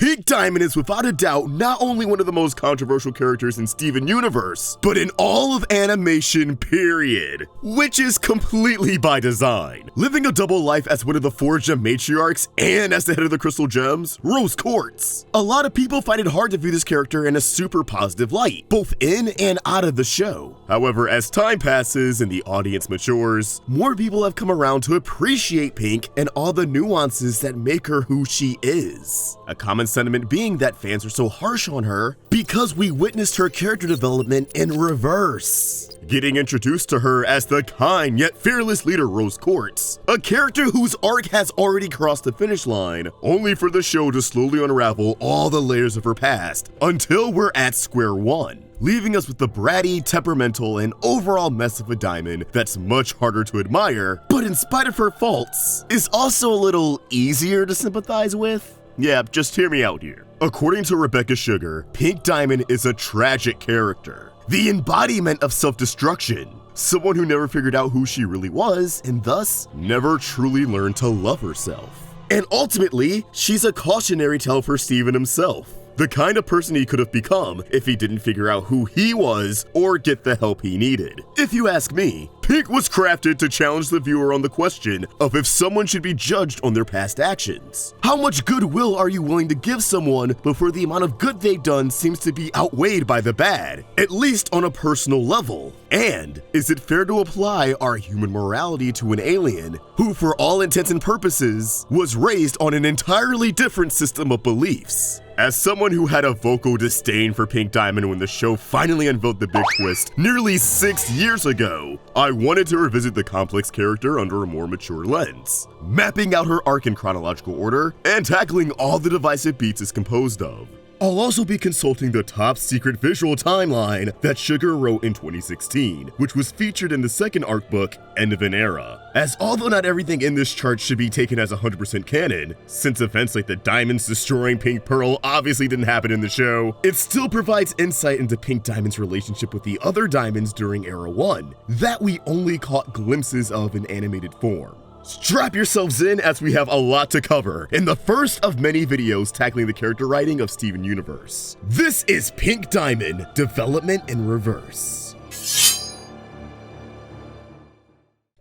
Pink Diamond is without a doubt not only one of the most controversial characters in Steven Universe, but in all of animation, period. Which is completely by design. Living a double life as one of the 4 gem matriarchs and as the head of the Crystal Gems, Rose Quartz. A lot of people find it hard to view this character in a super positive light, both in and out of the show. However, as time passes and the audience matures, more people have come around to appreciate Pink and all the nuances that make her who she is. A common sentiment being that fans are so harsh on her because we witnessed her character development in reverse. Getting introduced to her as the kind yet fearless leader Rose Quartz, a character whose arc has already crossed the finish line, only for the show to slowly unravel all the layers of her past until we're at square one, leaving us with the bratty, temperamental, and overall mess of a diamond that's much harder to admire, but in spite of her faults, is also a little easier to sympathize with. Yeah, just hear me out here. According to Rebecca Sugar, Pink Diamond is a tragic character, the embodiment of self-destruction, someone who never figured out who she really was and thus never truly learned to love herself. And ultimately, she's a cautionary tale for Steven himself, the kind of person he could have become if he didn't figure out who he was or get the help he needed. If you ask me, Pink was crafted to challenge the viewer on the question of if someone should be judged on their past actions. How much goodwill are you willing to give someone before the amount of good they've done seems to be outweighed by the bad, at least on a personal level? And is it fair to apply our human morality to an alien who, for all intents and purposes, was raised on an entirely different system of beliefs? As someone who had a vocal disdain for Pink Diamond when the show finally unveiled the big twist nearly 6 years ago, I wanted to revisit the complex character under a more mature lens, mapping out her arc in chronological order and tackling all the divisive beats it's composed of. I'll also be consulting the top secret visual timeline that Sugar wrote in 2016, which was featured in the second arc book, End of an Era. As although not everything in this chart should be taken as 100% canon, since events like the diamonds destroying Pink Pearl obviously didn't happen in the show, it still provides insight into Pink Diamond's relationship with the other diamonds during Era 1, that we only caught glimpses of in animated form. Strap yourselves in as we have a lot to cover in the first of many videos tackling the character writing of Steven Universe. This is Pink Diamond, Development in Reverse.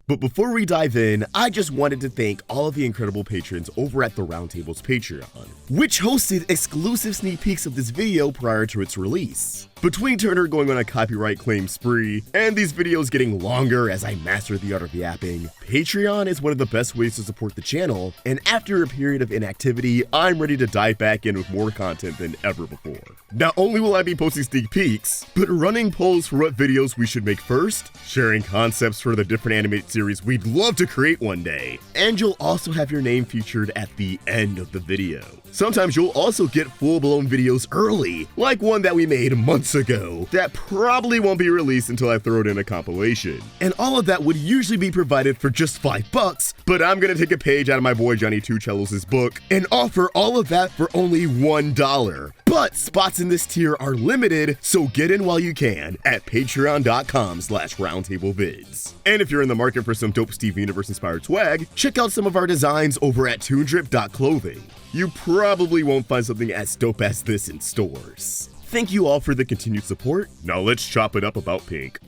But before we dive in, I just wanted to thank all of the incredible patrons over at the Roundtable's Patreon, which hosted exclusive sneak peeks of this video prior to its release. Between Turner going on a copyright claim spree, and these videos getting longer as I master the art of yapping, Patreon is one of the best ways to support the channel, and after a period of inactivity, I'm ready to dive back in with more content than ever before. Not only will I be posting sneak peeks, but running polls for what videos we should make first, sharing concepts for the different animated series we'd love to create one day, and you'll also have your name featured at the end of the video. Sometimes you'll also get full-blown videos early, like one that we made months ago that probably won't be released until I throw it in a compilation. And all of that would usually be provided for just $5, but I'm gonna take a page out of my boy Johnny Two Cellos' book and offer all of that for only $1. But spots in this tier are limited, so get in while you can at patreon.com/roundtablevids. And if you're in the market for some dope Steven Universe inspired swag, check out some of our designs over at toondrip.clothing. You probably won't find something as dope as this in stores. Thank you all for the continued support. Now let's chop it up about Pink.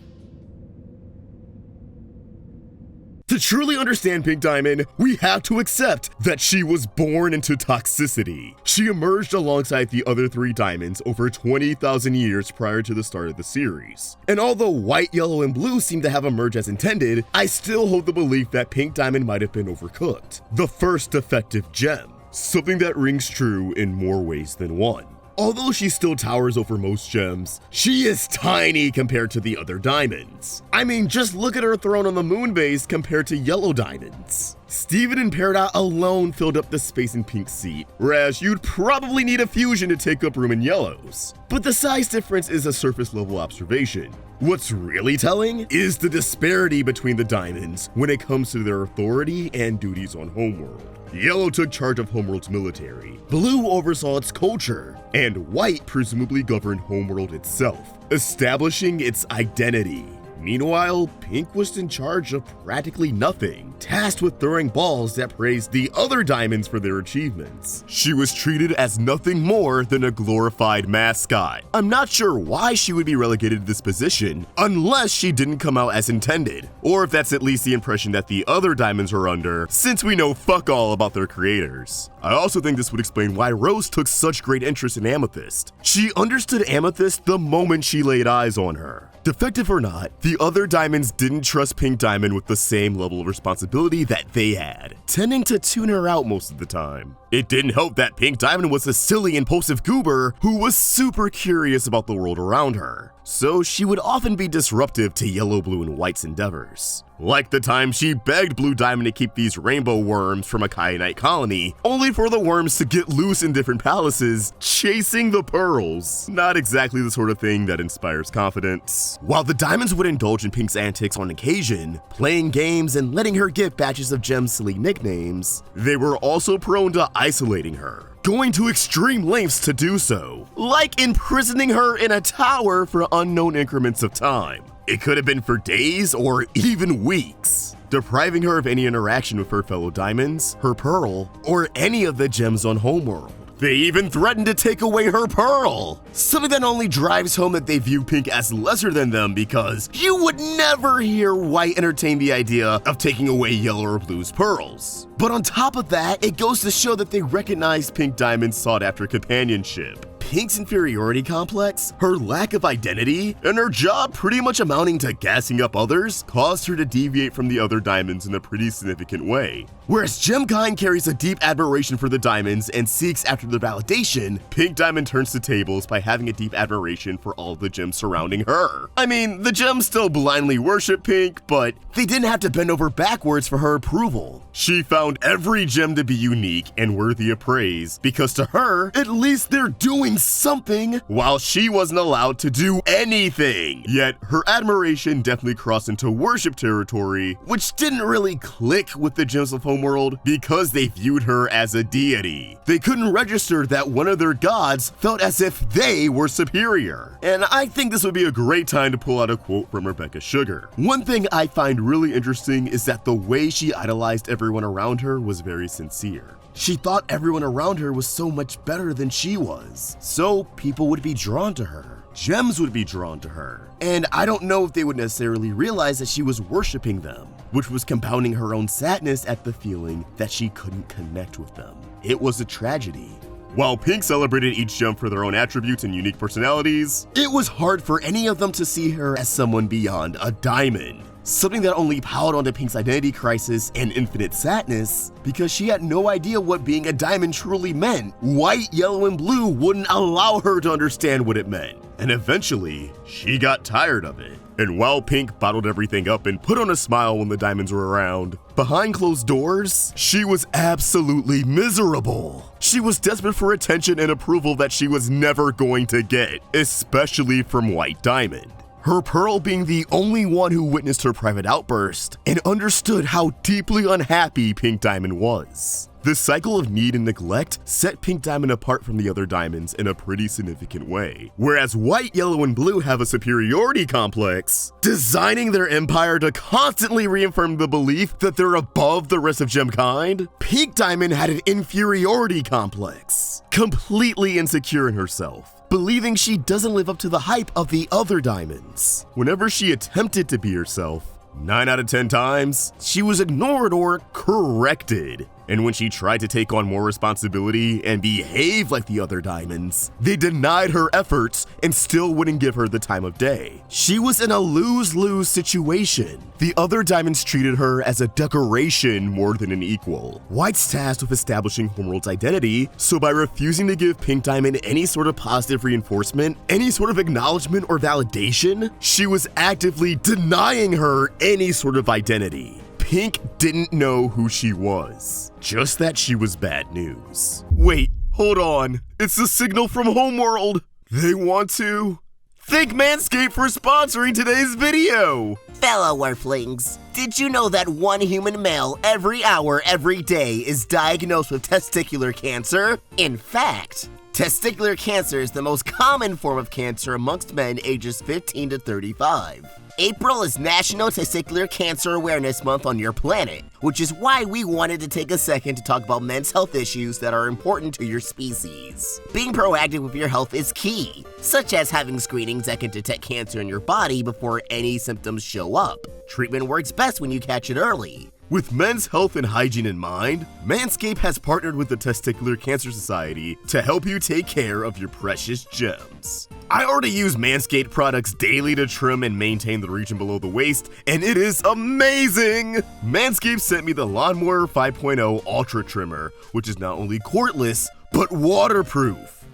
To truly understand Pink Diamond, we have to accept that she was born into toxicity. She emerged alongside the other 3 diamonds over 20,000 years prior to the start of the series. And although white, yellow, and blue seem to have emerged as intended, I still hold the belief that Pink Diamond might have been overcooked. The first effective gem. Something that rings true in more ways than one. Although she still towers over most gems, she is tiny compared to the other diamonds. I mean, just look at her throne on the moon base compared to yellow diamonds. Steven and Peridot alone filled up the space in Pink's seat, whereas you'd probably need a fusion to take up room in yellows. But the size difference is a surface level observation. What's really telling is the disparity between the diamonds when it comes to their authority and duties on Homeworld. Yellow took charge of Homeworld's military, Blue oversaw its culture, and White presumably governed Homeworld itself, establishing its identity. Meanwhile, Pink was in charge of practically nothing, tasked with throwing balls that praised the other diamonds for their achievements. She was treated as nothing more than a glorified mascot. I'm not sure why she would be relegated to this position unless she didn't come out as intended, or if that's at least the impression that the other diamonds were under, since we know fuck all about their creators. I also think this would explain why Rose took such great interest in Amethyst. She understood Amethyst the moment she laid eyes on her. Defective or not, the other diamonds didn't trust Pink Diamond with the same level of responsibility that they had, tending to tune her out most of the time. It didn't help that Pink Diamond was a silly, impulsive goober who was super curious about the world around her, so she would often be disruptive to Yellow, Blue, and White's endeavors. Like the time she begged Blue Diamond to keep these rainbow worms from a kyanite colony, only for the worms to get loose in different palaces, chasing the pearls. Not exactly the sort of thing that inspires confidence. While the diamonds would indulge in Pink's antics on occasion, playing games and letting her get batches of Gem's silly nicknames, they were also prone to isolating her, going to extreme lengths to do so, like imprisoning her in a tower for unknown increments of time. It could have been for days or even weeks, depriving her of any interaction with her fellow diamonds, her pearl, or any of the gems on Homeworld. They even threatened to take away her pearl, something that only drives home that they view Pink as lesser than them, because you would never hear White entertain the idea of taking away Yellow or Blue's pearls. But on top of that, it goes to show that they recognized Pink Diamond's sought-after companionship. Pink's inferiority complex, her lack of identity, and her job pretty much amounting to gassing up others caused her to deviate from the other diamonds in a pretty significant way. Whereas Gemkind carries a deep admiration for the diamonds and seeks after their validation, Pink Diamond turns the tables by having a deep admiration for all the gems surrounding her. I mean, the gems still blindly worship Pink, but they didn't have to bend over backwards for her approval. She found every gem to be unique and worthy of praise, because to her, at least they're doing something, while she wasn't allowed to do anything. Yet her admiration definitely crossed into worship territory, which didn't really click with the gems of Homeworld because they viewed her as a deity. They couldn't register that one of their gods felt as if they were superior. And I think this would be a great time to pull out a quote from Rebecca Sugar. One thing I find really interesting is that the way she idolized everyone around her was very sincere. She thought everyone around her was so much better than she was, so people would be drawn to her. Gems would be drawn to her. And I don't know if they would necessarily realize that she was worshiping them, which was compounding her own sadness at the feeling that she couldn't connect with them. It was a tragedy. While Pink celebrated each gem for their own attributes and unique personalities, it was hard for any of them to see her as someone beyond a diamond. Something that only piled onto Pink's identity crisis and infinite sadness, because she had no idea what being a diamond truly meant. White, Yellow, and Blue wouldn't allow her to understand what it meant, and eventually, she got tired of it. And while Pink bottled everything up and put on a smile when the diamonds were around, behind closed doors, she was absolutely miserable. She was desperate for attention and approval that she was never going to get, especially from White Diamond. Her pearl being the only one who witnessed her private outburst and understood how deeply unhappy Pink Diamond was. The cycle of need and neglect set Pink Diamond apart from the other diamonds in a pretty significant way. Whereas White, Yellow, and Blue have a superiority complex, designing their empire to constantly reaffirm the belief that they're above the rest of Gemkind, Pink Diamond had an inferiority complex, completely insecure in herself, believing she doesn't live up to the hype of the other diamonds. Whenever she attempted to be herself, 9 out of 10 times, she was ignored or corrected. And when she tried to take on more responsibility and behave like the other diamonds, they denied her efforts and still wouldn't give her the time of day. She was in a lose-lose situation. The other diamonds treated her as a decoration more than an equal. White's tasked with establishing Homeworld's identity, so by refusing to give Pink Diamond any sort of positive reinforcement, any sort of acknowledgement or validation, she was actively denying her any sort of identity. Pink didn't know who she was, just that she was bad news. Wait, hold on, it's the signal from Homeworld. They want to thank Manscaped for sponsoring today's video. Fellow Earthlings, did you know that one human male every hour, every day is diagnosed with testicular cancer? In fact, testicular cancer is the most common form of cancer amongst men ages 15 to 35. April is National Testicular Cancer Awareness Month on your planet, which is why we wanted to take a second to talk about men's health issues that are important to your species. Being proactive with your health is key, such as having screenings that can detect cancer in your body before any symptoms show up. Treatment works best when you catch it early. With men's health and hygiene in mind, Manscaped has partnered with the Testicular Cancer Society to help you take care of your precious gems. I already use Manscaped products daily to trim and maintain the region below the waist, and it is amazing! Manscaped sent me the Lawnmower 5.0 Ultra Trimmer, which is not only cordless, but waterproof.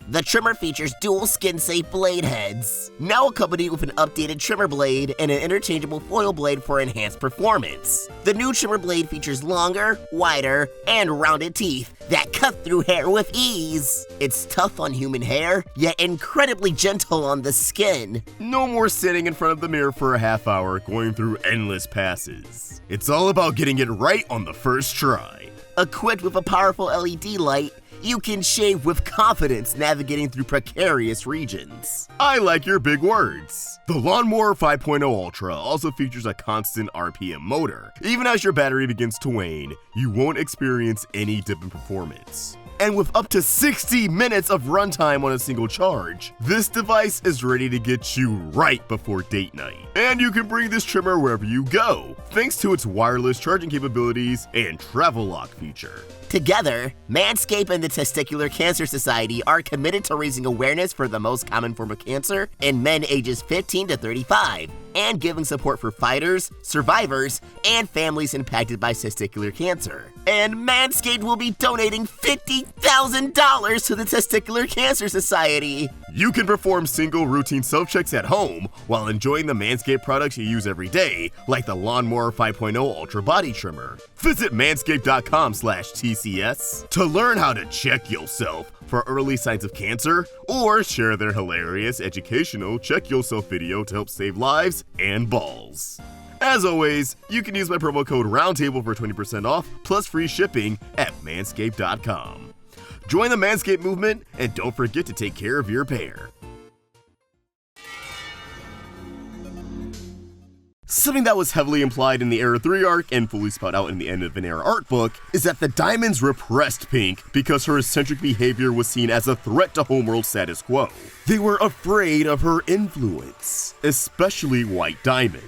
The trimmer features dual skin-safe blade heads, now accompanied with an updated trimmer blade and an interchangeable foil blade for enhanced performance. The new trimmer blade features longer, wider, and rounded teeth that cut through hair with ease. It's tough on human hair, yet incredibly gentle on the skin. No more sitting in front of the mirror for a half hour going through endless passes. It's all about getting it right on the first try. Equipped with a powerful LED light, you can shave with confidence navigating through precarious regions. I like your big words. The Lawnmower 5.0 Ultra also features a constant RPM motor. Even as your battery begins to wane, you won't experience any dip in performance. And with up to 60 minutes of runtime on a single charge, this device is ready to get you right before date night. And you can bring this trimmer wherever you go, thanks to its wireless charging capabilities and travel lock feature. Together, Manscaped and the Testicular Cancer Society are committed to raising awareness for the most common form of cancer in men ages 15 to 35, and giving support for fighters, survivors, and families impacted by testicular cancer. And Manscaped will be donating $50,000 to the Testicular Cancer Society. You can perform single routine self-checks at home while enjoying the Manscaped products you use every day, like the Lawnmower 5.0 Ultra Body Trimmer. Visit manscaped.com/TCS to learn how to check yourself for early signs of cancer, or share their hilarious educational check yourself video to help save lives and balls. As always, you can use my promo code ROUNDTABLE for 20% off plus free shipping at manscaped.com. Join the Manscaped movement, and don't forget to take care of your pair. Something that was heavily implied in the Era 3 arc and fully spelled out in the end of an Era art book is that the Diamonds repressed Pink because her eccentric behavior was seen as a threat to homeworld status quo. They were afraid of her influence, especially White Diamond.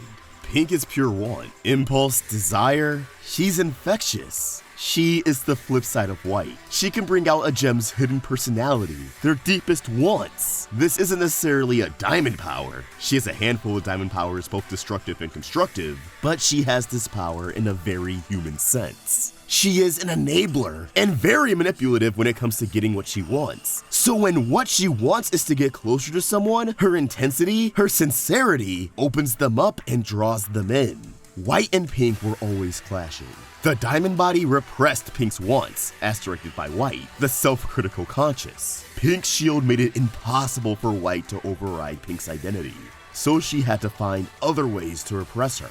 Pink is pure want, impulse, desire. She's infectious. She is the flip side of White. She can bring out a gem's hidden personality, their deepest wants. This isn't necessarily a diamond power. She has a handful of diamond powers, both destructive and constructive, but she has this power in a very human sense. She is an enabler and very manipulative when it comes to getting what she wants. So when what she wants is to get closer to someone, her intensity, her sincerity opens them up and draws them in. White and Pink were always clashing. The Diamond Body repressed Pink's wants, as directed by White, the self-critical conscious. Pink's shield made it impossible for White to override Pink's identity, so she had to find other ways to repress her.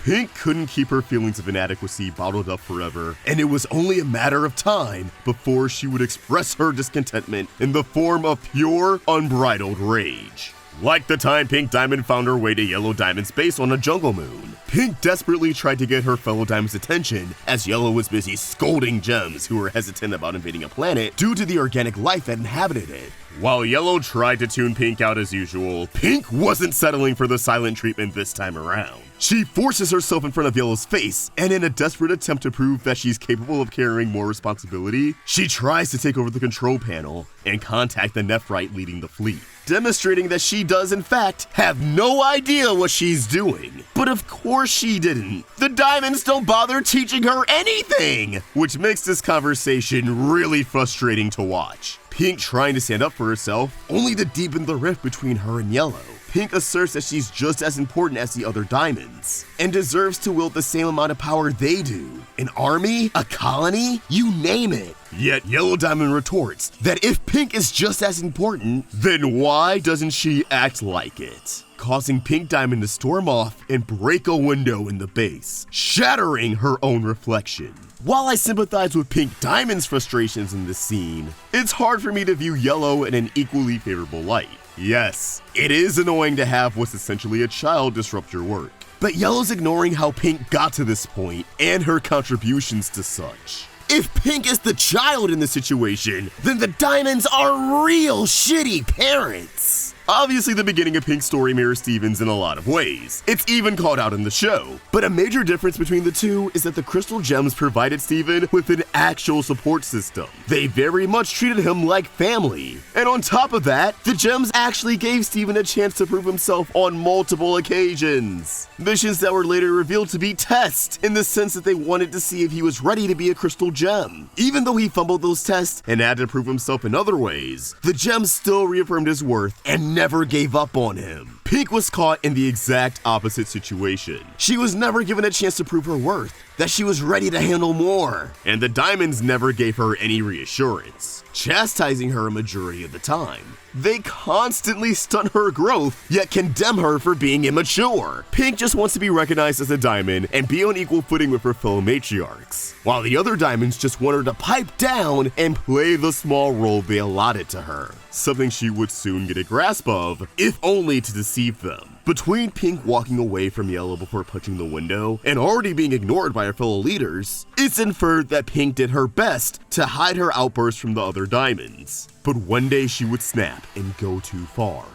Pink couldn't keep her feelings of inadequacy bottled up forever, and it was only a matter of time before she would express her discontentment in the form of pure, unbridled rage. Like the time Pink Diamond found her way to Yellow Diamond's base on a jungle moon. Pink desperately tried to get her fellow Diamond's attention, as Yellow was busy scolding Gems who were hesitant about invading a planet due to the organic life that inhabited it. While Yellow tried to tune Pink out as usual, Pink wasn't settling for the silent treatment this time around. She forces herself in front of Yellow's face, and in a desperate attempt to prove that she's capable of carrying more responsibility, she tries to take over the control panel and contact the Nephrite leading the fleet, demonstrating that she does in fact have no idea what she's doing. But of course she didn't. The Diamonds don't bother teaching her anything, which makes this conversation really frustrating to watch. Pink trying to stand up for herself, only to deepen the rift between her and Yellow. Pink asserts that she's just as important as the other Diamonds, and deserves to wield the same amount of power they do. An army? A colony? You name it. Yet Yellow Diamond retorts that if Pink is just as important, then why doesn't she act like it? Causing Pink Diamond to storm off and break a window in the base, shattering her own reflection. While I sympathize with Pink Diamond's frustrations in this scene, it's hard for me to view Yellow in an equally favorable light. Yes, it is annoying to have what's essentially a child disrupt your work. But Yellow's ignoring how Pink got to this point and her contributions to such. If Pink is the child in the situation, then the Diamonds are real shitty parents. Obviously, the beginning of Pink's story mirrors Steven's in a lot of ways. It's even called out in the show. But a major difference between the two is that the crystal gems provided Steven with an actual support system. They very much treated him like family. And on top of that, the gems actually gave Steven a chance to prove himself on multiple occasions. Missions that were later revealed to be tests, in the sense that they wanted to see if he was ready to be a crystal gem. Even though he fumbled those tests and had to prove himself in other ways, the gems still reaffirmed his worth and never gave up on him. Pink was caught in the exact opposite situation. She was never given a chance to prove her worth, that she was ready to handle more, and the Diamonds never gave her any reassurance, chastising her a majority of the time. They constantly stunt her growth, yet condemn her for being immature. Pink just wants to be recognized as a Diamond and be on equal footing with her fellow matriarchs, while the other Diamonds just want her to pipe down and play the small role they allotted to her, something she would soon get a grasp of, if only to deceive them. Between Pink walking away from Yellow before punching the window and already being ignored by her fellow leaders, it's inferred that Pink did her best to hide her outbursts from the other Diamonds. But one day she would snap and go too far.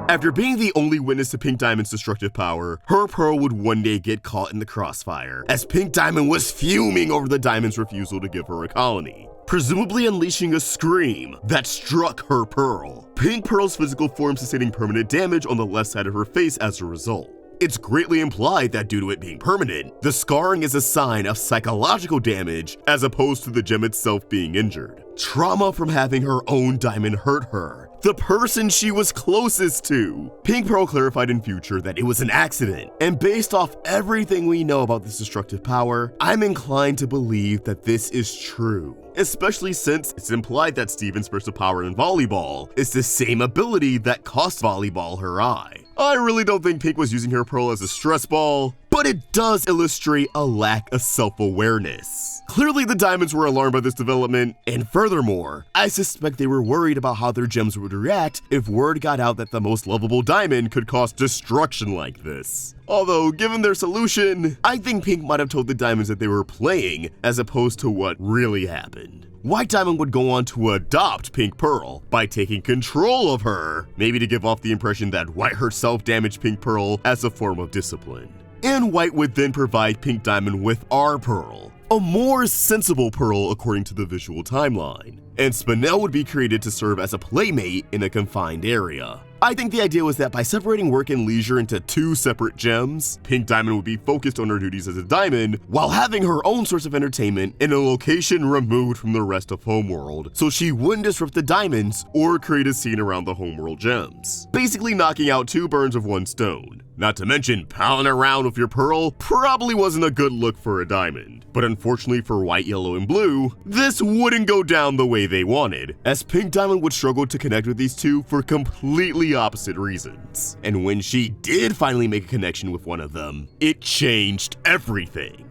After being the only witness to Pink Diamond's destructive power, her pearl would one day get caught in the crossfire, as Pink Diamond was fuming over the Diamond's refusal to give her a colony, presumably unleashing a scream that struck her pearl. Pink Pearl's physical form sustaining permanent damage on the left side of her face as a result. It's greatly implied that due to it being permanent, the scarring is a sign of psychological damage as opposed to the gem itself being injured. Trauma from having her own diamond hurt her, the person she was closest to. Pink Pearl clarified in future that it was an accident, and based off everything we know about this destructive power, I'm inclined to believe that this is true. Especially since it's implied that Steven's burst of power in volleyball is the same ability that cost volleyball her eye. I really don't think Pink was using her pearl as a stress ball, but it does illustrate a lack of self-awareness. Clearly the Diamonds were alarmed by this development, and furthermore, I suspect they were worried about how their gems would react if word got out that the most lovable diamond could cause destruction like this. Although, given their solution, I think Pink might have told the Diamonds that they were playing as opposed to what really happened. White Diamond would go on to adopt Pink Pearl by taking control of her, maybe to give off the impression that White herself damaged Pink Pearl as a form of discipline. And White would then provide Pink Diamond with our Pearl, a more sensible Pearl according to the visual timeline. And Spinel would be created to serve as a playmate in a confined area. I think the idea was that by separating work and leisure into two separate gems, Pink Diamond would be focused on her duties as a diamond while having her own source of entertainment in a location removed from the rest of Homeworld, so she wouldn't disrupt the Diamonds or create a scene around the Homeworld gems. Basically knocking out two birds of one stone. Not to mention, palling around with your pearl probably wasn't a good look for a diamond. But unfortunately for White, Yellow, and Blue, this wouldn't go down the way they wanted, as Pink Diamond would struggle to connect with these two for completely opposite reasons. And when she did finally make a connection with one of them, it changed everything.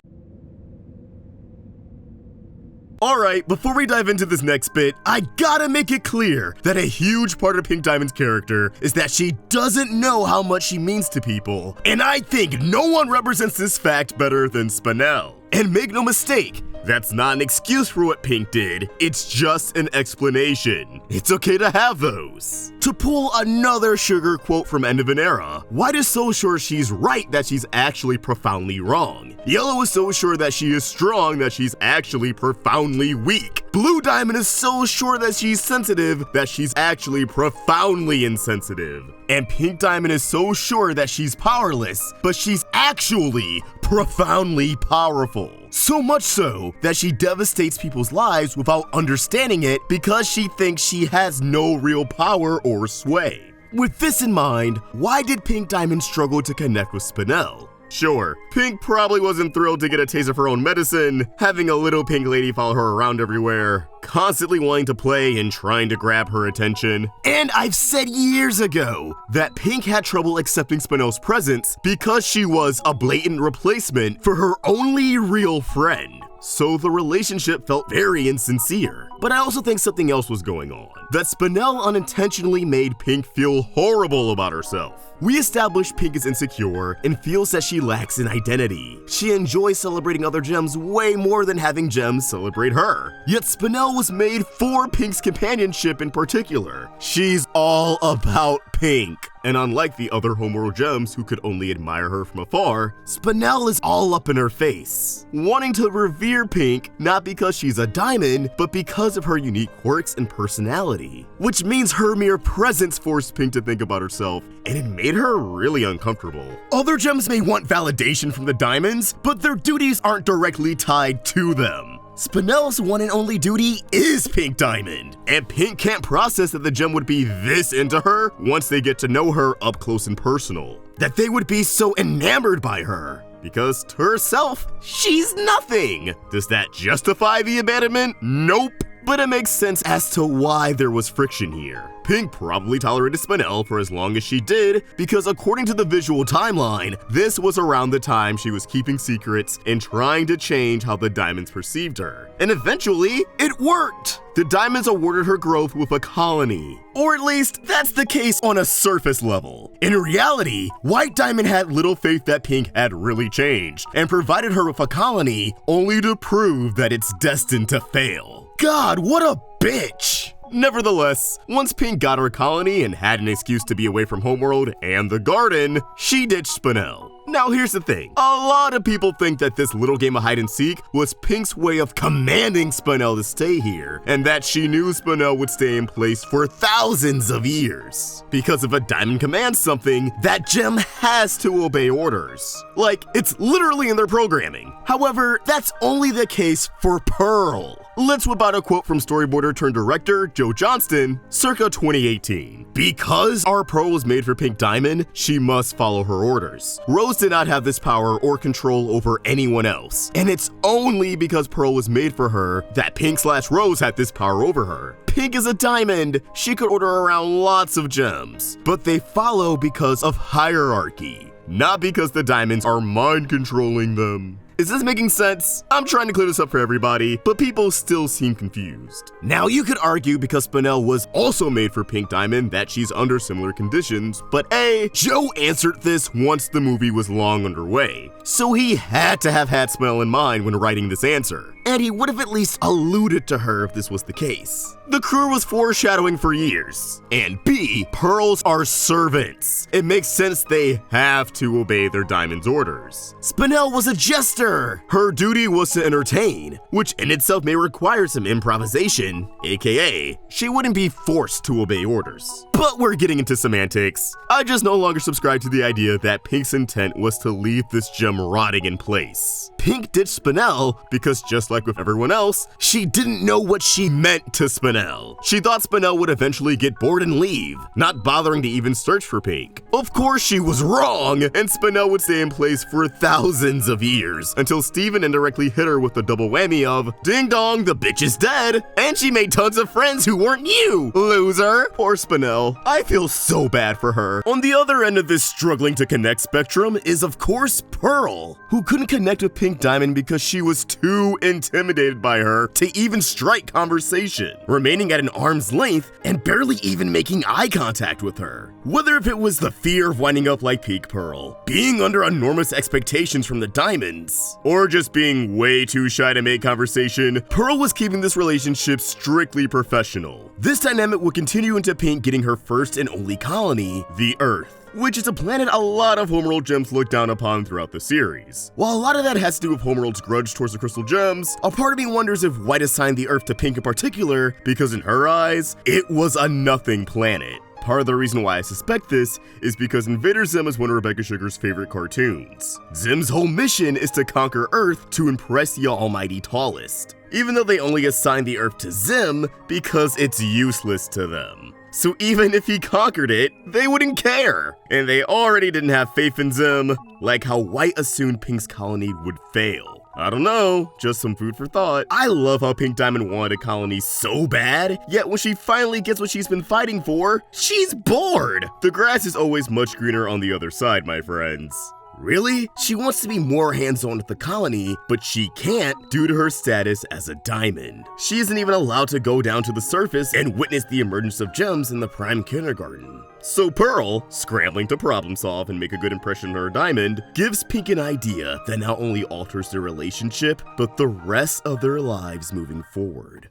Alright, before we dive into this next bit, I gotta make it clear that a huge part of Pink Diamond's character is that she doesn't know how much she means to people, and I think no one represents this fact better than Spinel. And make no mistake, that's not an excuse for what Pink did, it's just an explanation. It's okay to have those. To pull another sugar quote from End of an Era, White is so sure she's right that she's actually profoundly wrong. Yellow is so sure that she is strong that she's actually profoundly weak. Blue Diamond is so sure that she's sensitive that she's actually profoundly insensitive. And Pink Diamond is so sure that she's powerless, but she's actually profoundly powerful. So much so that she devastates people's lives without understanding it because she thinks she has no real power or sway. With this in mind, why did Pink Diamond struggle to connect with Spinel? Sure, Pink probably wasn't thrilled to get a taste of her own medicine, having a little pink lady follow her around everywhere, constantly wanting to play and trying to grab her attention. And I've said years ago that Pink had trouble accepting Spinel's presence because she was a blatant replacement for her only real friend. So the relationship felt very insincere. But I also think something else was going on. that Spinel unintentionally made Pink feel horrible about herself. We establish Pink is insecure and feels that she lacks an identity. She enjoys celebrating other gems way more than having gems celebrate her. Yet Spinel was made for Pink's companionship in particular. She's all about Pink. And unlike the other homeworld gems who could only admire her from afar, Spinel is all up in her face, wanting to revere Pink not because she's a diamond, but because of her unique quirks and personality. Which means her mere presence forced Pink to think about herself, and it made her really uncomfortable. Other gems may want validation from the diamonds, but their duties aren't directly tied to them. Spinel's one and only duty is Pink Diamond, and Pink can't process that the gem would be this into her once they get to know her up close and personal. That they would be so enamored by her. Because to herself, she's nothing. Does that justify the abandonment? Nope. But it makes sense as to why there was friction here. Pink probably tolerated Spinel for as long as she did because according to the visual timeline, this was around the time she was keeping secrets and trying to change how the diamonds perceived her. And eventually, it worked! The diamonds awarded her growth with a colony. Or at least, that's the case on a surface level. In reality, White Diamond had little faith that Pink had really changed and provided her with a colony only to prove that it's destined to fail. God, what a bitch! Nevertheless, once Pink got her colony and had an excuse to be away from Homeworld and the garden, she ditched Spinel. Now here's the thing, a lot of people think that this little game of hide and seek was Pink's way of commanding Spinel to stay here, and that she knew Spinel would stay in place for thousands of years. Because if a diamond commands something, that gem has to obey orders. Like, it's literally in their programming. However, that's only the case for Pearl. Let's whip out a quote from storyboarder turned director Joe Johnston, circa 2018. Because our Pearl was made for Pink Diamond, she must follow her orders. Rose did not have this power or control over anyone else, and it's only because Pearl was made for her that Pink/Rose had this power over her. Pink is a diamond. She could order around lots of gems, but they follow because of hierarchy, not because the diamonds are mind controlling them. Is this making sense? I'm trying to clear this up for everybody, but people still seem confused. Now you could argue because Spinel was also made for Pink Diamond that she's under similar conditions, but Joe answered this once the movie was long underway, so he had to have had Spinel in mind when writing this answer. And he would have at least alluded to her if this was the case. The crew was foreshadowing for years. And B, pearls are servants. It makes sense they have to obey their diamond's orders. Spinel was a jester. Her duty was to entertain, which in itself may require some improvisation, aka she wouldn't be forced to obey orders. But we're getting into semantics. I just no longer subscribe to the idea that Pink's intent was to leave this gem rotting in place. Pink ditched Spinel because just like with everyone else, she didn't know what she meant to Spinel. She thought Spinel would eventually get bored and leave, not bothering to even search for Pink. Of course she was wrong, and Spinel would stay in place for thousands of years, until Steven indirectly hit her with the double whammy of, ding dong, the bitch is dead, and she made tons of friends who weren't you, loser. Poor Spinel. I feel so bad for her. On the other end of this struggling to connect spectrum is of course Pearl, who couldn't connect with Pink Diamond because she was too intimidated by her to even strike conversation, remaining at an arm's length and barely even making eye contact with her. Whether if it was the fear of winding up like Peak Pearl, being under enormous expectations from the diamonds, or just being way too shy to make conversation, Pearl was keeping this relationship strictly professional. This dynamic would continue into Pink getting her first and only colony, the Earth, which is a planet a lot of Homeworld gems look down upon throughout the series. While a lot of that has to do with Homeworld's grudge towards the crystal gems, a part of me wonders if White assigned the Earth to Pink in particular because in her eyes, it was a nothing planet. Part of the reason why I suspect this is because Invader Zim is one of Rebecca Sugar's favorite cartoons. Zim's whole mission is to conquer Earth to impress the almighty tallest, even though they only assign the Earth to Zim because it's useless to them. So even if he conquered it, they wouldn't care. And they already didn't have faith in Zim, like how White assumed Pink's colony would fail. I don't know, just some food for thought. I love how Pink Diamond wanted a colony so bad, yet when she finally gets what she's been fighting for, she's bored. The grass is always much greener on the other side, my friends. Really? She wants to be more hands-on with the colony, but she can't due to her status as a diamond. She isn't even allowed to go down to the surface and witness the emergence of gems in the prime kindergarten. So Pearl, scrambling to problem solve and make a good impression on her diamond, gives Pink an idea that not only alters their relationship, but the rest of their lives moving forward.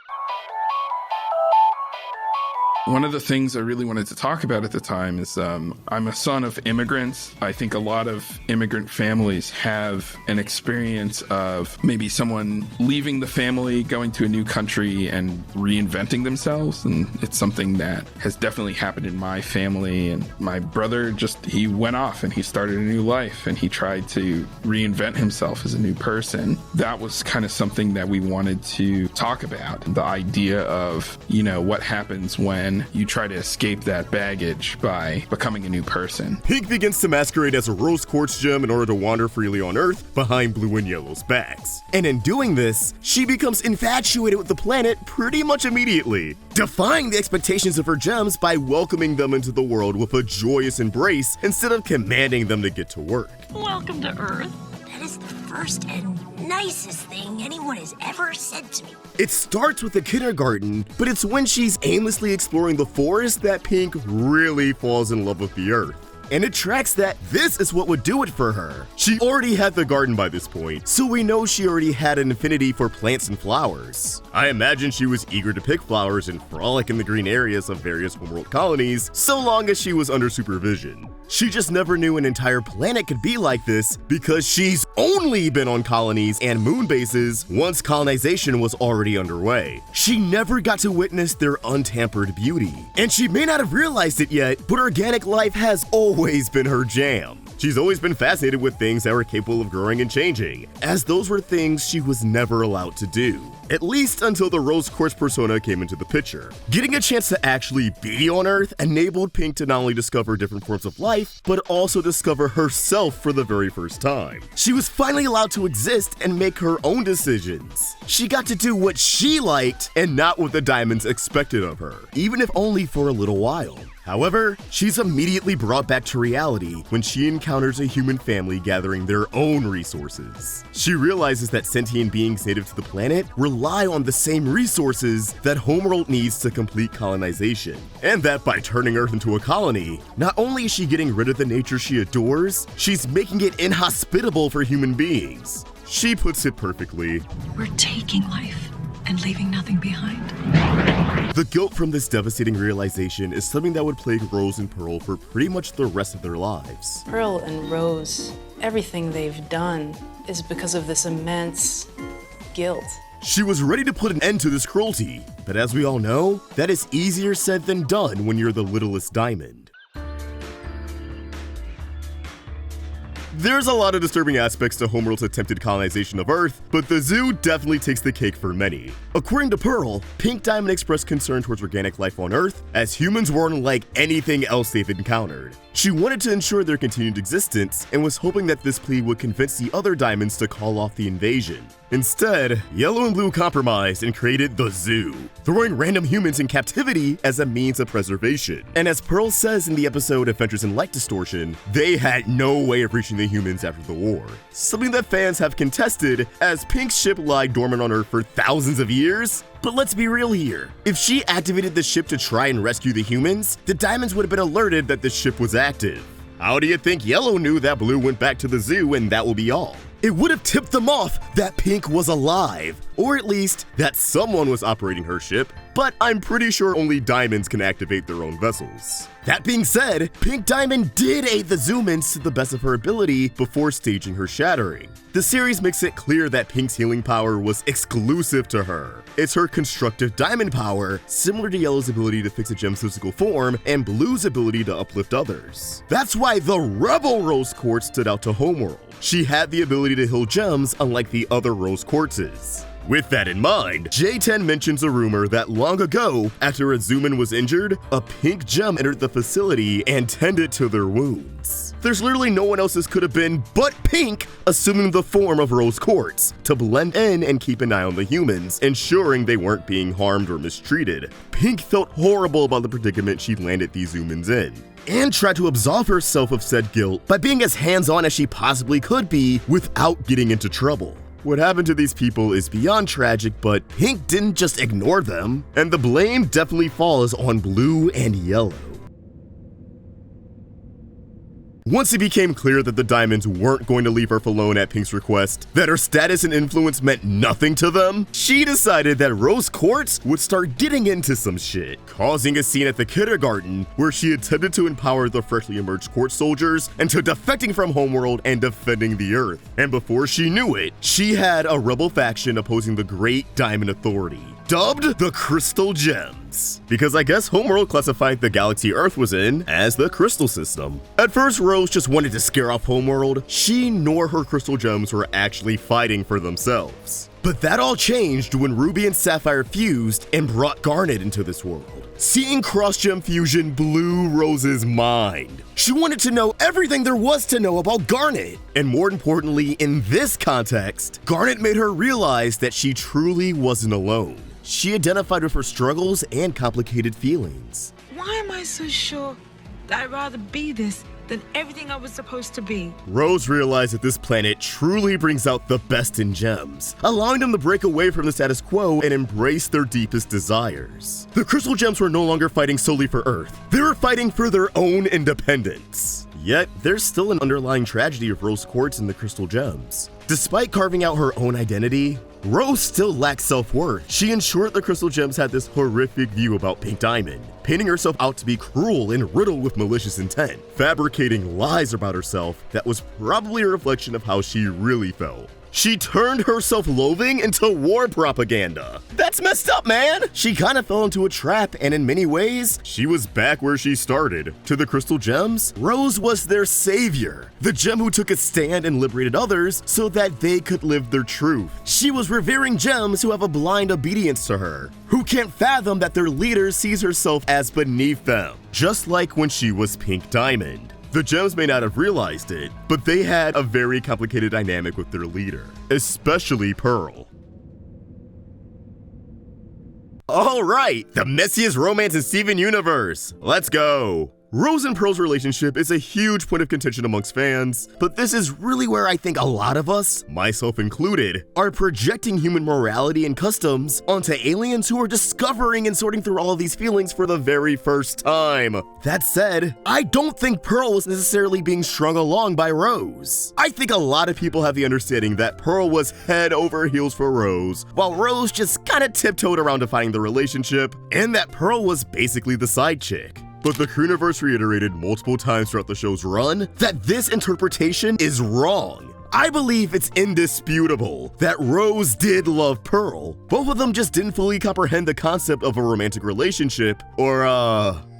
One of the things I really wanted to talk about at the time is I'm a son of immigrants. I think a lot of immigrant families have an experience of maybe someone leaving the family, going to a new country, and reinventing themselves. And it's something that has definitely happened in my family. And my brother he went off and he started a new life and he tried to reinvent himself as a new person. That was kind of something that we wanted to talk about. The idea of, what happens when you try to escape that baggage by becoming a new person. Pink begins to masquerade as a Rose Quartz gem in order to wander freely on Earth behind Blue and Yellow's backs. And in doing this, she becomes infatuated with the planet pretty much immediately, defying the expectations of her gems by welcoming them into the world with a joyous embrace instead of commanding them to get to work. Welcome to Earth. That is the first and nicest thing anyone has ever said to me. It starts with the kindergarten, but it's when she's aimlessly exploring the forest that Pink really falls in love with the Earth. And it tracks that this is what would do it for her. She already had the garden by this point, so we know she already had an affinity for plants and flowers. I imagine she was eager to pick flowers and frolic in the green areas of various homeworld colonies, so long as she was under supervision. She just never knew an entire planet could be like this because she's only been on colonies and moon bases once colonization was already underway. She never got to witness their untampered beauty. And she may not have realized it yet, but organic life has always been her jam. She's always been fascinated with things that were capable of growing and changing, as those were things she was never allowed to do. At least until the Rose Quartz persona came into the picture. Getting a chance to actually be on Earth enabled Pink to not only discover different forms of life, but also discover herself for the very first time. She was finally allowed to exist and make her own decisions. She got to do what she liked and not what the diamonds expected of her, even if only for a little while. However, she's immediately brought back to reality when she encounters a human family gathering their own resources. She realizes that sentient beings native to the planet rely on the same resources that Homeworld needs to complete colonization, and that by turning Earth into a colony, not only is she getting rid of the nature she adores, she's making it inhospitable for human beings. She puts it perfectly. We're taking life and leaving nothing behind. The guilt from this devastating realization is something that would plague Rose and Pearl for pretty much the rest of their lives. Pearl and Rose, everything they've done is because of this immense guilt. She was ready to put an end to this cruelty, but as we all know, that is easier said than done when you're the littlest diamond. There's a lot of disturbing aspects to Homeworld's attempted colonization of Earth, but the zoo definitely takes the cake for many. According to Pearl, Pink Diamond expressed concern towards organic life on Earth, as humans weren't like anything else they've encountered. She wanted to ensure their continued existence and was hoping that this plea would convince the other diamonds to call off the invasion. Instead, Yellow and Blue compromised and created the zoo, throwing random humans in captivity as a means of preservation. And as Pearl says in the episode Adventures in Light Distortion, they had no way of reaching the humans after the war. Something that fans have contested, as Pink's ship lied dormant on Earth for thousands of years. But let's be real here. If she activated the ship to try and rescue the humans, the diamonds would have been alerted that the ship was active. How do you think Yellow knew that Blue went back to the zoo and that will be all? It would have tipped them off that Pink was alive, or at least that someone was operating her ship, but I'm pretty sure only diamonds can activate their own vessels. That being said, Pink Diamond did aid the Zoomans to the best of her ability before staging her Shattering. The series makes it clear that Pink's healing power was exclusive to her. It's her constructive diamond power, similar to Yellow's ability to fix a gem's physical form and Blue's ability to uplift others. That's why the Rebel Rose Quartz stood out to Homeworld. She had the ability to heal gems unlike the other Rose Quartzes. With that in mind, J10 mentions a rumor that long ago, after a Zooman was injured, a pink gem entered the facility and tended to their wounds. There's literally no one else this could have been but Pink, assuming the form of Rose Quartz, to blend in and keep an eye on the humans, ensuring they weren't being harmed or mistreated. Pink felt horrible about the predicament she'd landed these Zoomans in. and tried to absolve herself of said guilt by being as hands-on as she possibly could be without getting into trouble. What happened to these people is beyond tragic, but Pink didn't just ignore them, and the blame definitely falls on Blue and Yellow. Once it became clear that the Diamonds weren't going to leave Earth alone at Pink's request, that her status and influence meant nothing to them, she decided that Rose Quartz would start getting into some shit, causing a scene at the kindergarten where she attempted to empower the freshly emerged Quartz soldiers into defecting from Homeworld and defending the Earth. And before she knew it, she had a rebel faction opposing the Great Diamond Authority, dubbed the Crystal Gems, because I guess Homeworld classified the galaxy Earth was in as the Crystal System. At first, Rose just wanted to scare off Homeworld. She nor her Crystal Gems were actually fighting for themselves. But that all changed when Ruby and Sapphire fused and brought Garnet into this world. Seeing cross-gem fusion blew Rose's mind. She wanted to know everything there was to know about Garnet. And more importantly, in this context, Garnet made her realize that she truly wasn't alone. She identified with her struggles and complicated feelings. Why am I so sure that I'd rather be this than everything I was supposed to be? Rose realized that this planet truly brings out the best in gems, allowing them to break away from the status quo and embrace their deepest desires. The Crystal Gems were no longer fighting solely for Earth. They were fighting for their own independence. Yet, there's still an underlying tragedy of Rose Quartz and the Crystal Gems. Despite carving out her own identity, Rose still lacked self-worth. She ensured the Crystal Gems had this horrific view about Pink Diamond, painting herself out to be cruel and riddled with malicious intent, fabricating lies about herself that was probably a reflection of how she really felt. She turned her self-loathing into war propaganda. That's messed up, man! She kind of fell into a trap, and in many ways, she was back where she started. To the Crystal Gems, Rose was their savior, the gem who took a stand and liberated others so that they could live their truth. She was revering gems who have a blind obedience to her, who can't fathom that their leader sees herself as beneath them, just like when she was Pink Diamond. The gems may not have realized it, but they had a very complicated dynamic with their leader, especially Pearl. Alright, the messiest romance in Steven Universe. Let's go! Rose and Pearl's relationship is a huge point of contention amongst fans, but this is really where I think a lot of us, myself included, are projecting human morality and customs onto aliens who are discovering and sorting through all of these feelings for the very first time. That said, I don't think Pearl was necessarily being strung along by Rose. I think a lot of people have the understanding that Pearl was head over heels for Rose, while Rose just kinda tiptoed around defining the relationship, and that Pearl was basically the side chick. But the Crewniverse reiterated multiple times throughout the show's run that this interpretation is wrong. I believe it's indisputable that Rose did love Pearl. Both of them just didn't fully comprehend the concept of a romantic relationship, or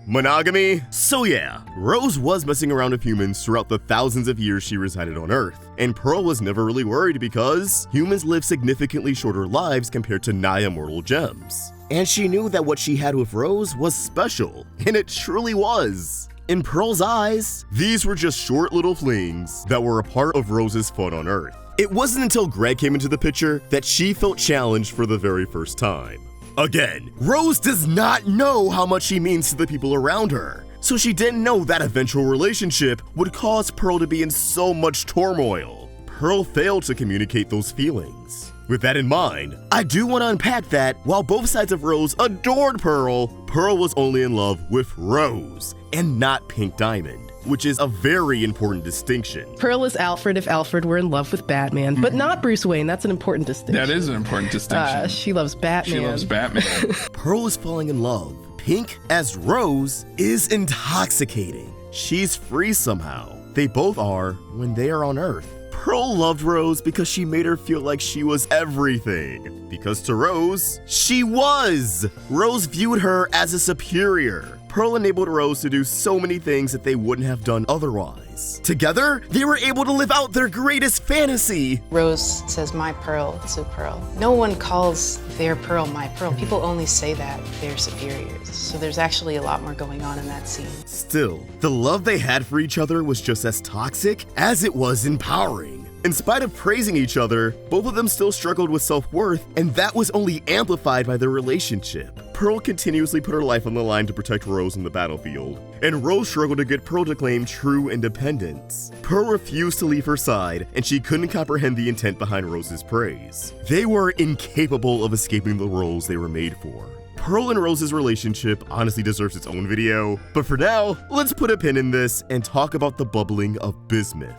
monogamy. So yeah, Rose was messing around with humans throughout the thousands of years she resided on Earth, and Pearl was never really worried because humans live significantly shorter lives compared to nigh-immortal gems. And she knew that what she had with Rose was special, and it truly was. In Pearl's eyes, these were just short little flings that were a part of Rose's fun on Earth. It wasn't until Greg came into the picture that she felt challenged for the very first time. Again, Rose does not know how much she means to the people around her, so she didn't know that eventual relationship would cause Pearl to be in so much turmoil. Pearl failed to communicate those feelings. With that in mind, I do want to unpack that while both sides of Rose adored Pearl, Pearl was only in love with Rose and not Pink Diamond, which is a very important distinction. Pearl is Alfred if Alfred were in love with Batman, but not Bruce Wayne. That's an important distinction. That is an important distinction. She loves Batman. She loves Batman. Pearl is falling in love. Pink, as Rose, is intoxicating. She's free somehow. They both are when they are on Earth. Pearl loved Rose because she made her feel like she was everything. Because to Rose, she was! Rose viewed her as a superior. Pearl enabled Rose to do so many things that they wouldn't have done otherwise. Together, they were able to live out their greatest fantasy. Rose says, my Pearl to Pearl. No one calls their Pearl my Pearl. People only say that they're superiors. So there's actually a lot more going on in that scene. Still, the love they had for each other was just as toxic as it was empowering. In spite of praising each other, both of them still struggled with self-worth, and that was only amplified by their relationship. Pearl continuously put her life on the line to protect Rose on the battlefield, and Rose struggled to get Pearl to claim true independence. Pearl refused to leave her side, and she couldn't comprehend the intent behind Rose's praise. They were incapable of escaping the roles they were made for. Pearl and Rose's relationship honestly deserves its own video, but for now, let's put a pin in this and talk about the bubbling of bismuth.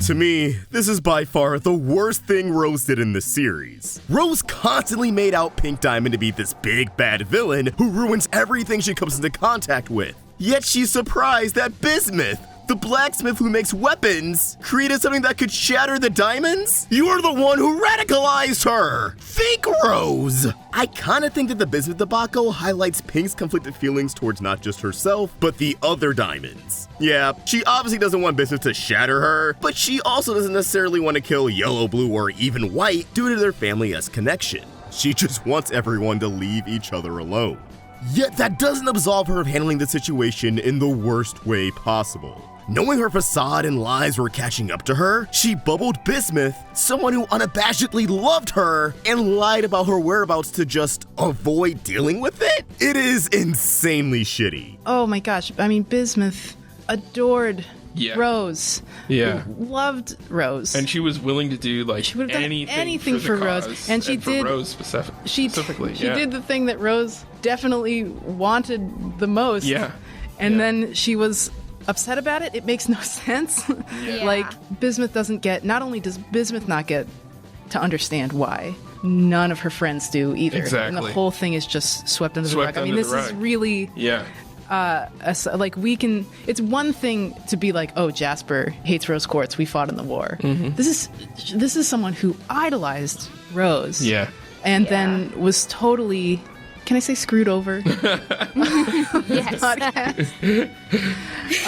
To me, this is by far the worst thing Rose did in this series. Rose constantly made out Pink Diamond to be this big bad villain who ruins everything she comes into contact with. Yet she's surprised that Bismuth, the blacksmith who makes weapons, created something that could shatter the diamonds? You are the one who radicalized her! Think, Rose! I kinda think that the Bismuth debacle highlights Pink's conflicted feelings towards not just herself, but the other diamonds. Yeah, she obviously doesn't want Bismuth to shatter her, but she also doesn't necessarily want to kill Yellow, Blue, or even White due to their family-esque connection. She just wants everyone to leave each other alone. Yet that doesn't absolve her of handling the situation in the worst way possible. Knowing her facade and lies were catching up to her, she bubbled Bismuth, someone who unabashedly loved her, and lied about her whereabouts to just avoid dealing with it? It is insanely shitty. Oh my gosh. I mean, Bismuth adored Rose. Yeah. Loved Rose. And she was willing to do like she would have done anything for Rose. And she did. For Rose specifically. She did the thing that Rose definitely wanted the most. Yeah. And then she was upset about it. It makes no sense. Yeah. Like, Bismuth doesn't get, not only does Bismuth not get to understand why, none of her friends do either. Exactly. And the whole thing is just swept under the rug. I mean, this is really... Yeah. It's one thing to be like, oh, Jasper hates Rose Quartz, we fought in the war. Mm-hmm. This is someone who idolized Rose. Yeah. And then was totally, can I say screwed over? Yes.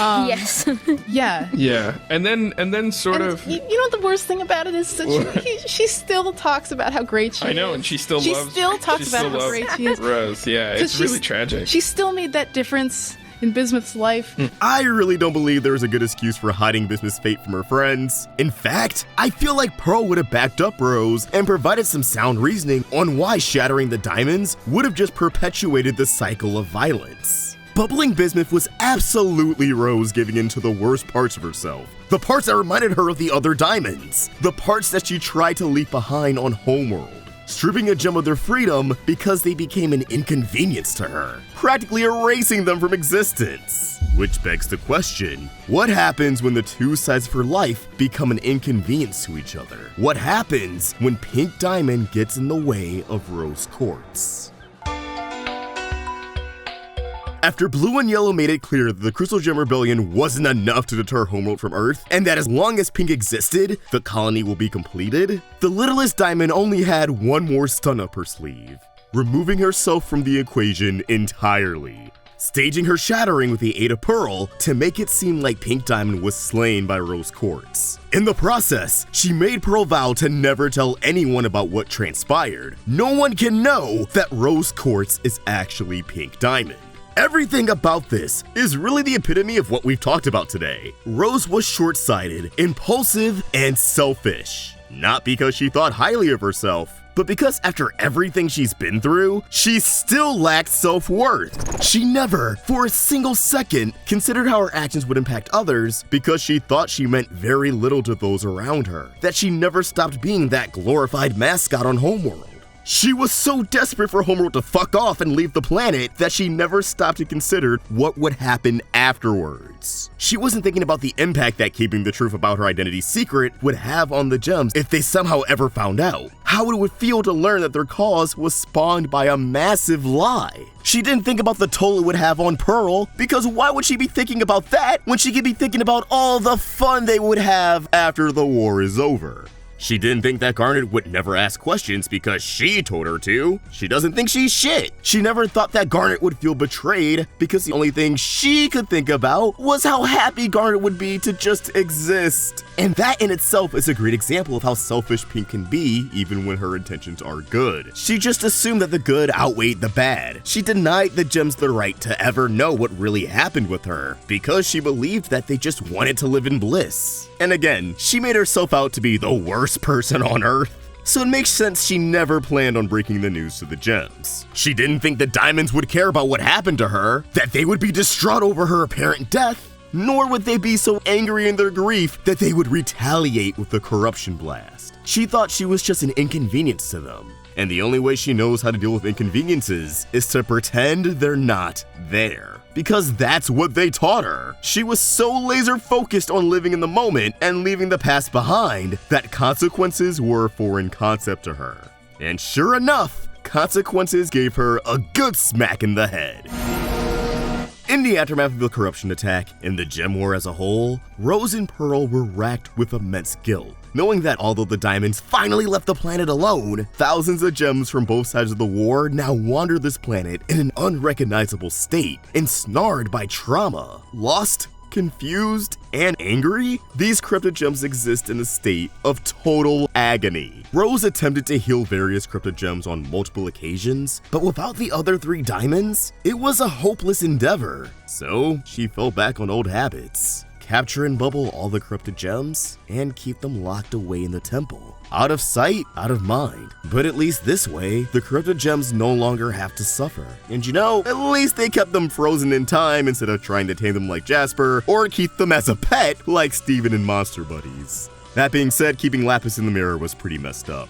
Yes. Yeah. Yeah. And then sort of... You know what the worst thing about it is? That she still talks about how great she is. I know, and she still talks about how great she is. Rose, yeah. It's really tragic. She still made that difference in Bismuth's life. I really don't believe there was a good excuse for hiding Bismuth's fate from her friends. In fact, I feel like Pearl would have backed up Rose and provided some sound reasoning on why shattering the diamonds would have just perpetuated the cycle of violence. Bubbling Bismuth was absolutely Rose giving in to the worst parts of herself. The parts that reminded her of the other diamonds. The parts that she tried to leave behind on Homeworld. Stripping a gem of their freedom because they became an inconvenience to her, practically erasing them from existence. Which begs the question, what happens when the two sides of her life become an inconvenience to each other? What happens when Pink Diamond gets in the way of Rose Quartz? After Blue and Yellow made it clear that the Crystal Gem Rebellion wasn't enough to deter Homeworld from Earth, and that as long as Pink existed, the colony will be completed, the littlest Diamond only had one more stunt up her sleeve, removing herself from the equation entirely, staging her Shattering with the aid of Pearl to make it seem like Pink Diamond was slain by Rose Quartz. In the process, she made Pearl vow to never tell anyone about what transpired. No one can know that Rose Quartz is actually Pink Diamond. Everything about this is really the epitome of what we've talked about today. Rose was short-sighted, impulsive, and selfish. Not because she thought highly of herself, but because after everything she's been through, she still lacked self-worth. She never, for a single second, considered how her actions would impact others because she thought she meant very little to those around her. That she never stopped being that glorified mascot on Homeworld. She was so desperate for Homeworld to fuck off and leave the planet that she never stopped to consider what would happen afterwards. She wasn't thinking about the impact that keeping the truth about her identity secret would have on the gems if they somehow ever found out. How it would feel to learn that their cause was spawned by a massive lie. She didn't think about the toll it would have on Pearl, because why would she be thinking about that when she could be thinking about all the fun they would have after the war is over? She didn't think that Garnet would never ask questions because she told her to. She doesn't think she's shit. She never thought that Garnet would feel betrayed because the only thing she could think about was how happy Garnet would be to just exist. And that in itself is a great example of how selfish Pink can be even when her intentions are good. She just assumed that the good outweighed the bad. She denied the gems the right to ever know what really happened with her because she believed that they just wanted to live in bliss. And again, she made herself out to be the worst person on Earth. So it makes sense she never planned on breaking the news to the gems. She didn't think the diamonds would care about what happened to her, that they would be distraught over her apparent death, nor would they be so angry in their grief that they would retaliate with the corruption blast. She thought she was just an inconvenience to them, and the only way she knows how to deal with inconveniences is to pretend they're not there. Because that's what they taught her. She was so laser focused on living in the moment and leaving the past behind that consequences were a foreign concept to her. And sure enough, consequences gave her a good smack in the head. In the aftermath of the corruption attack and the gem war as a whole, Rose and Pearl were racked with immense guilt, knowing that although the diamonds finally left the planet alone, thousands of gems from both sides of the war now wander this planet in an unrecognizable state, ensnared by trauma, lost, confused, and angry. These cryptid gems exist in a state of total agony. Rose attempted to heal various cryptid gems on multiple occasions, but without the other 3 diamonds, it was a hopeless endeavor. So she fell back on old habits. Capture and bubble all the cryptid gems, and keep them locked away in the temple. Out of sight, out of mind. But at least this way, the cryptid gems no longer have to suffer. And you know, at least they kept them frozen in time instead of trying to tame them like Jasper, or keep them as a pet like Steven in Monster Buddies. That being said, keeping Lapis in the mirror was pretty messed up.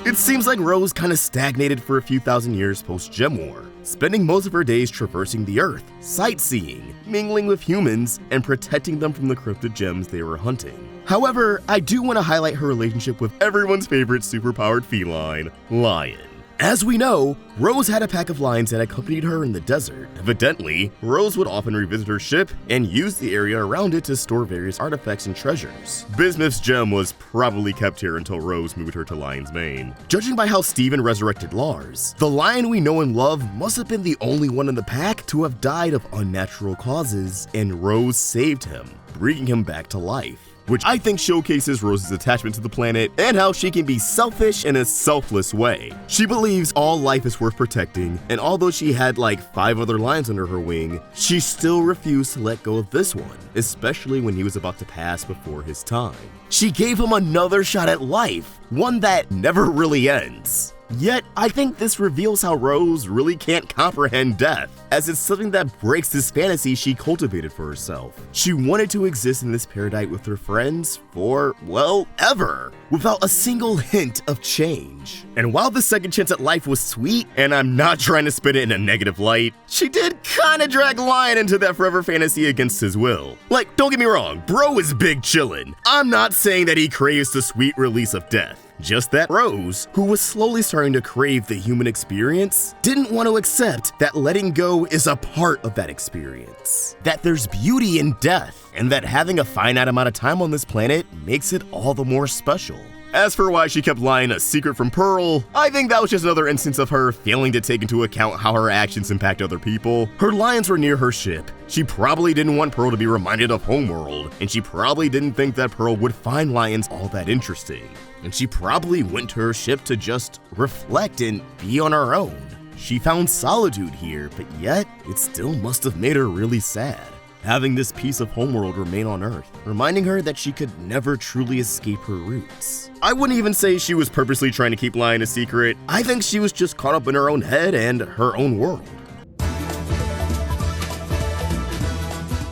It seems like Rose kinda stagnated for a few thousand years post-Gem War, spending most of her days traversing the Earth, sightseeing, mingling with humans, and protecting them from the cryptid gems they were hunting. However, I do want to highlight her relationship with everyone's favorite superpowered feline, Lion. As we know, Rose had a pack of lions that accompanied her in the desert. Evidently, Rose would often revisit her ship and use the area around it to store various artifacts and treasures. Bismuth's gem was probably kept here until Rose moved her to Lion's Mane. Judging by how Steven resurrected Lars, the lion we know and love must have been the only one in the pack to have died of unnatural causes, and Rose saved him, bringing him back to life, which I think showcases Rose's attachment to the planet and how she can be selfish in a selfless way. She believes all life is worth protecting, and although she had like 5 other lions under her wing, she still refused to let go of this one, especially when he was about to pass before his time. She gave him another shot at life, one that never really ends. Yet, I think this reveals how Rose really can't comprehend death, as it's something that breaks this fantasy she cultivated for herself. She wanted to exist in this paradise with her friends for, well, ever, without a single hint of change. And while the second chance at life was sweet, and I'm not trying to spin it in a negative light, she did kinda drag Lion into that forever fantasy against his will. Like, don't get me wrong, bro is big chillin'. I'm not saying that he craves the sweet release of death. Just that Rose, who was slowly starting to crave the human experience, didn't want to accept that letting go is a part of that experience. That there's beauty in death, and that having a finite amount of time on this planet makes it all the more special. As for why she kept Lion a secret from Pearl, I think that was just another instance of her failing to take into account how her actions impact other people. Her lions were near her ship. She probably didn't want Pearl to be reminded of Homeworld, and she probably didn't think that Pearl would find lions all that interesting. And she probably went to her ship to just reflect and be on her own. She found solitude here, but yet it still must have made her really sad, having this piece of Homeworld remain on Earth, reminding her that she could never truly escape her roots. I wouldn't even say she was purposely trying to keep Lion a secret. I think she was just caught up in her own head and her own world.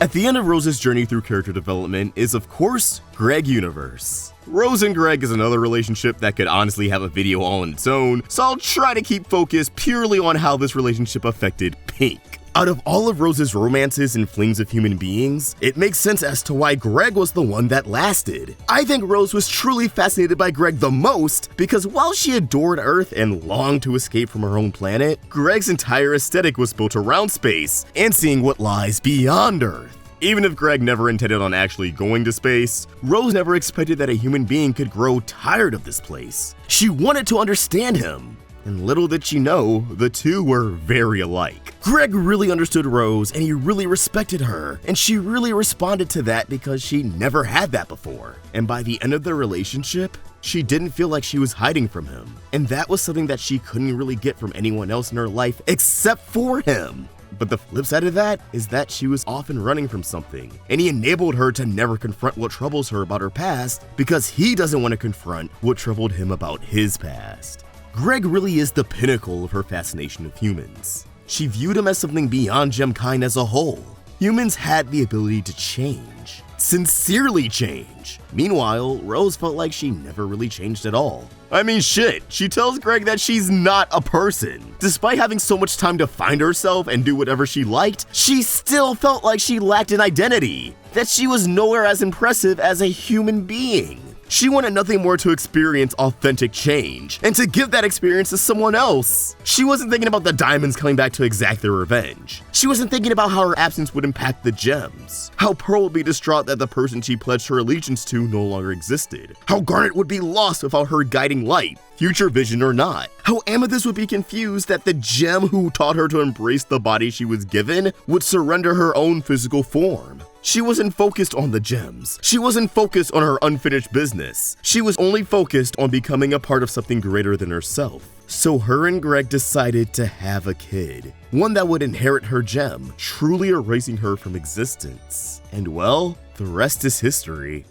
At the end of Rose's journey through character development is, of course, Greg Universe. Rose and Greg is another relationship that could honestly have a video all on its own, so I'll try to keep focus purely on how this relationship affected Pink. Out of all of Rose's romances and flings of human beings, it makes sense as to why Greg was the one that lasted. I think Rose was truly fascinated by Greg the most because while she adored Earth and longed to escape from her own planet, Greg's entire aesthetic was built around space and seeing what lies beyond Earth. Even if Greg never intended on actually going to space, Rose never expected that a human being could grow tired of this place. She wanted to understand him. And little did she know, the two were very alike. Greg really understood Rose and he really respected her, and she really responded to that because she never had that before. And by the end of their relationship, she didn't feel like she was hiding from him. And that was something that she couldn't really get from anyone else in her life except for him. But the flip side of that is that she was often running from something, and he enabled her to never confront what troubles her about her past because he doesn't want to confront what troubled him about his past. Greg really is the pinnacle of her fascination with humans. She viewed him as something beyond gemkind as a whole. Humans had the ability to change, sincerely change. Meanwhile, Rose felt like she never really changed at all. I mean shit, she tells Greg that she's not a person. Despite having so much time to find herself and do whatever she liked, she still felt like she lacked an identity, that she was nowhere as impressive as a human being. She wanted nothing more to experience authentic change, and to give that experience to someone else. She wasn't thinking about the diamonds coming back to exact their revenge. She wasn't thinking about how her absence would impact the gems. How Pearl would be distraught that the person she pledged her allegiance to no longer existed. How Garnet would be lost without her guiding light, future vision or not. How Amethyst would be confused that the gem who taught her to embrace the body she was given would surrender her own physical form. She wasn't focused on the gems. She wasn't focused on her unfinished business. She was only focused on becoming a part of something greater than herself. So her and Greg decided to have a kid. One that would inherit her gem, truly erasing her from existence. And well, the rest is history.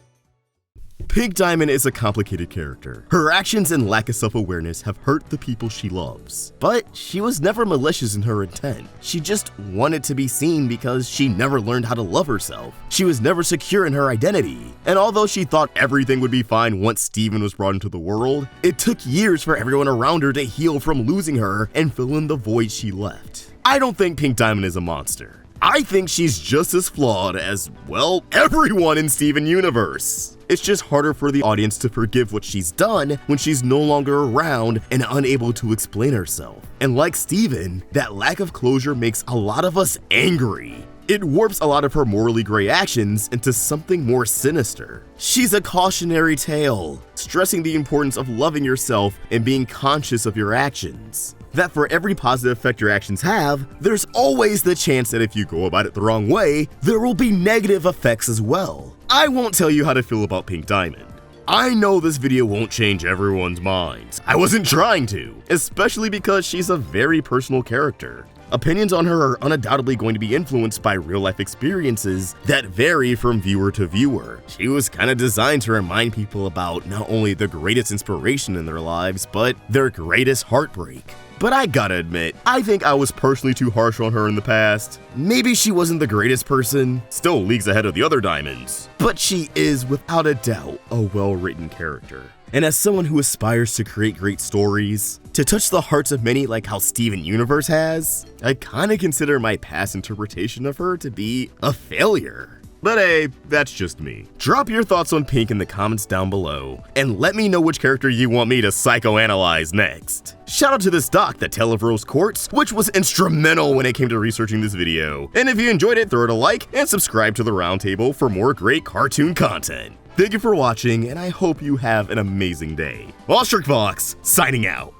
Pink Diamond is a complicated character. Her actions and lack of self-awareness have hurt the people she loves. But she was never malicious in her intent. She just wanted to be seen because she never learned how to love herself. She was never secure in her identity. And although she thought everything would be fine once Steven was brought into the world, it took years for everyone around her to heal from losing her and fill in the void she left. I don't think Pink Diamond is a monster. I think she's just as flawed as, well, everyone in Steven Universe. It's just harder for the audience to forgive what she's done when she's no longer around and unable to explain herself. And like Steven, that lack of closure makes a lot of us angry. It warps a lot of her morally gray actions into something more sinister. She's a cautionary tale, stressing the importance of loving yourself and being conscious of your actions. That for every positive effect your actions have, there's always the chance that if you go about it the wrong way, there will be negative effects as well. I won't tell you how to feel about Pink Diamond. I know this video won't change everyone's minds. I wasn't trying to, especially because she's a very personal character. Opinions on her are undoubtedly going to be influenced by real-life experiences that vary from viewer to viewer. She was kind of designed to remind people about not only the greatest inspiration in their lives, but their greatest heartbreak. But I gotta admit, I think I was personally too harsh on her in the past. Maybe she wasn't the greatest person, still leagues ahead of the other diamonds, but she is without a doubt a well-written character. And as someone who aspires to create great stories, to touch the hearts of many like how Steven Universe has, I kinda consider my past interpretation of her to be a failure. But hey, that's just me. Drop your thoughts on Pink in the comments down below, and let me know which character you want me to psychoanalyze next. Shout out to this doc, The Tale of Rose Quartz, which was instrumental when it came to researching this video. And if you enjoyed it, throw it a like, and subscribe to the Roundtable for more great cartoon content. Thank you for watching, and I hope you have an amazing day. Ostrich Fox, signing out.